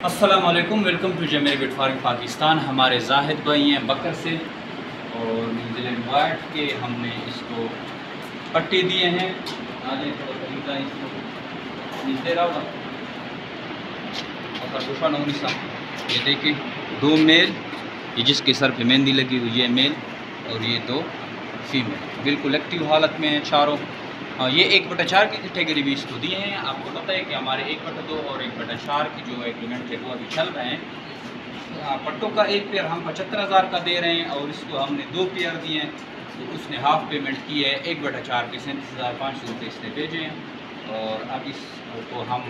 अस्सलामुअलैकुम, welcome to Zameer bit farming Pakistan. हमारे जाहिद भाई हैं बकर से और न्यूजीलैंड वाइट के हमने इसको पट्टी दिए हैं। आगे थोड़ा तरीका इसको नीचे रहा ये देखिए, दो मेल, ये जिसके सर पे मेहंदी लगी हुई है मेल, और ये दो फीमेल बिल्कुल एक्टिव हालत में हैं चारों। ये 1/4 की कैटेगरी भी इसको दिए हैं। आपको पता है कि हमारे 1/2 और 1/4 की जो एग्रीमेंट है वो अभी चल रहे हैं। पट्टों का एक पेयर हम 75,000 का दे रहे हैं और इसको हमने 2 पेयर दिए हैं, तो उसने हाफ पेमेंट की है। 1/4 के 37,500 रुपये इसने भेजे हैं और अब इसको हम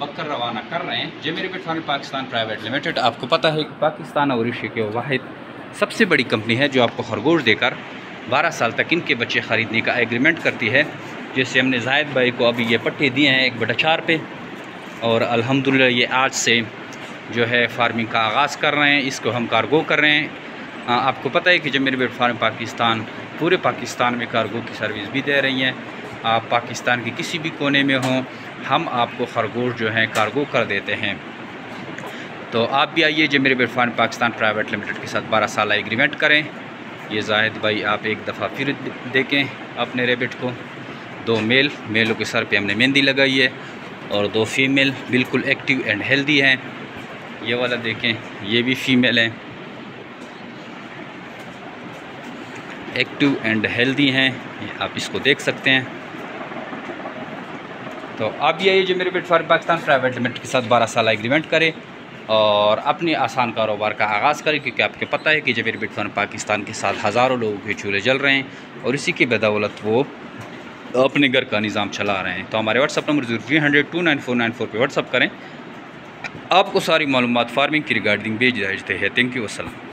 बकर रवाना कर रहे हैं। Zameer bit farming Pakistan private limited, आपको पता है कि पाकिस्तान और एशिया के वाहिद सबसे बड़ी कंपनी है जो आपको खरगोश देकर 12 साल तक इनके बच्चे ख़रीदने का एग्रीमेंट करती है। जैसे हमने जाहिद भाई को अभी ये पट्टे दिए हैं 1/4 पे, और अल्हम्दुलिल्लाह ये आज से जो है फार्मिंग का आगाज़ कर रहे हैं। इसको हम कार्गो कर रहे हैं। आपको पता है कि जमीर बिट फार्मिंग पाकिस्तान पूरे पाकिस्तान में कार्गो की सर्विस भी दे रही हैं। आप पाकिस्तान के किसी भी कोने में हों, हम आपको खरगोश जो है कार्गो कर देते हैं। तो आप भी आइए Zameer bit farming Pakistan private limited के साथ 12 साल एग्रीमेंट करें। ये जाहिद भाई आप एक दफ़ा फिर देखें अपने रेबिट को। 2 मेलों के सर पे हमने मेहंदी लगाई है और 2 फीमेल बिल्कुल एक्टिव एंड हेल्दी हैं। ये वाला देखें, ये भी फीमेल हैं, एक्टिव एंड हेल्दी हैं, आप इसको देख सकते हैं। तो आप भी आइए Zameer bit farming Pakistan private limited के साथ 12 साल एग्रीमेंट करें और अपने आसान कारोबार का आगाज़ करें, क्योंकि आपको पता है कि जमीर बिट फार्मिंग पाकिस्तान के साथ हज़ारों लोगों के चूल्हे जल रहे हैं और इसी की बदौलत वो अपने घर का निज़ाम चला रहे हैं। तो हमारे व्हाट्सअप नंबर 0300299494 पे व्हाट्सअप करें। आपको सारी मालूमात फार्मिंग की रिगार्डिंग भेज भेजते हैं। थैंक यू, अस्सलाम।